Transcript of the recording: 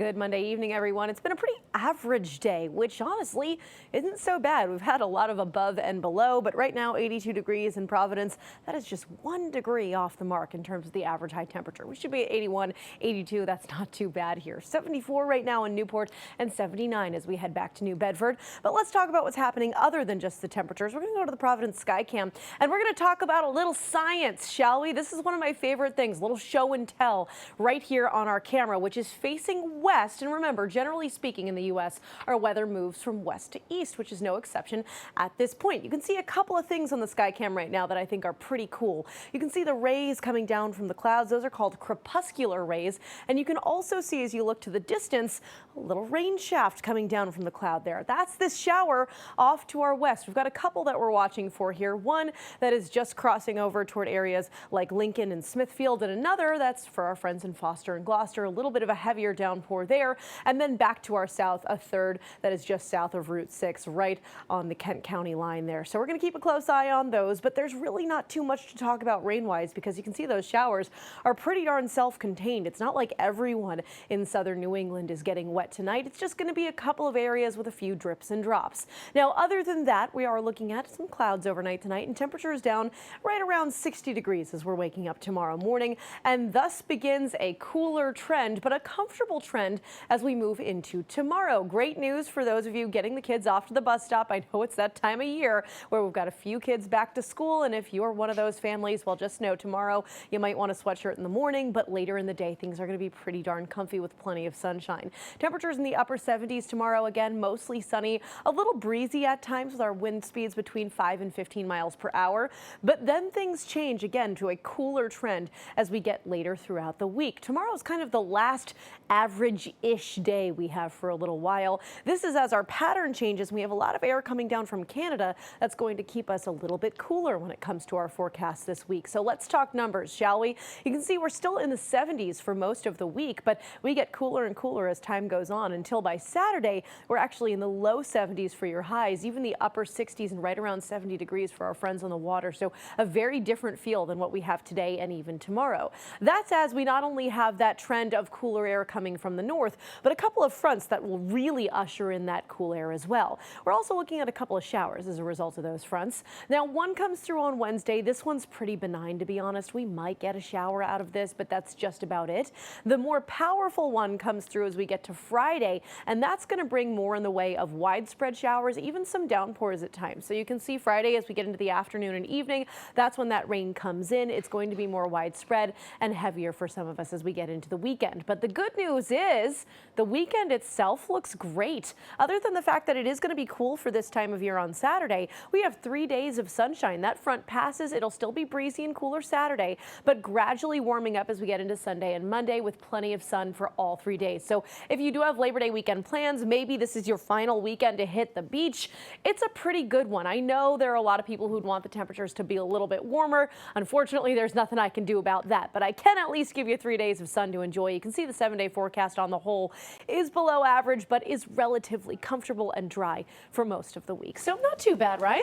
Good Monday evening, everyone. It's been a pretty average day, which honestly isn't so bad. We've had a lot of above and below, but right now 82 degrees in Providence. That is just 1 degree off the mark in terms of the average high temperature. We should be at 81, 82. That's not too bad here. 74 right now in Newport and 79 as we head back to New Bedford. But let's talk about what's happening other than just the temperatures. We're going to go to the Providence Skycam and we're going to talk about a little science, shall we? This is one of my favorite things, a little show and tell right here on our camera, which is facing west. And remember, generally speaking in the U.S., our weather moves from west to east, which is no exception at this point. You can see a couple of things on the Skycam right now that I think are pretty cool. You can see the rays coming down from the clouds. Those are called crepuscular rays. And you can also see, as you look to the distance, a little rain shaft coming down from the cloud there. That's this shower off to our west. We've got a couple that we're watching for here. One that is just crossing over toward areas like Lincoln and Smithfield, and another that's for our friends in Foster and Gloucester, a little bit of a heavier downpour there. And then back to our south, a third that is just south of Route 6, right on the Kent County line there. So we're going to keep a close eye on those, but there's really not too much to talk about rain-wise because you can see those showers are pretty darn self-contained. It's not like everyone in southern New England is getting wet tonight. It's just going to be a couple of areas with a few drips and drops. Now, other than that, we are looking at some clouds overnight tonight and temperatures down right around 60 degrees as we're waking up tomorrow morning. And thus begins a cooler trend, but a comfortable trend as we move into tomorrow. Great news for those of you getting the kids off to the bus stop. I know it's that time of year where we've got a few kids back to school. And if you're one of those families, well, just know tomorrow you might want a sweatshirt in the morning, but later in the day, things are going to be pretty darn comfy with plenty of sunshine. Temperatures in the upper 70s tomorrow, again, mostly sunny, a little breezy at times with our wind speeds between 5 and 15 miles per hour. But then things change again to a cooler trend as we get later throughout the week. Tomorrow is kind of the last average-ish day we have for a little while. This is as our pattern changes. We have a lot of air coming down from Canada that's going to keep us a little bit cooler when it comes to our forecast this week. So let's talk numbers, shall we? You can see we're still in the 70s for most of the week, but we get cooler and cooler as time goes on until by Saturday, we're actually in the low 70s for your highs, even the upper 60s and right around 70 degrees for our friends on the water. So a very different feel than what we have today and even tomorrow. That's as we not only have that trend of cooler air coming from the north, but a couple of fronts that will really usher in that cool air as well. We're also looking at a couple of showers as a result of those fronts. Now, one comes through on Wednesday. This one's pretty benign, to be honest. We might get a shower out of this, but that's just about it. The more powerful one comes through as we get to Friday, and that's going to bring more in the way of widespread showers, even some downpours at times. So you can see Friday as we get into the afternoon and evening, that's when that rain comes in. It's going to be more widespread and heavier for some of us as we get into the weekend. But the good news is the weekend itself looks great. Other than the fact that it is going to be cool for this time of year on Saturday, we have 3 days of sunshine. That front passes. It'll still be breezy and cooler Saturday, but gradually warming up as we get into Sunday and Monday with plenty of sun for all 3 days. So if you do have Labor Day weekend plans, maybe this is your final weekend to hit the beach, it's a pretty good one. I know there are a lot of people who'd want the temperatures to be a little bit warmer. Unfortunately, there's nothing I can do about that, but I can at least give you 3 days of sun to enjoy. You can see the 7-day forecast on the whole is below average, but is relatively comfortable and dry for most of the week. So not too bad, right?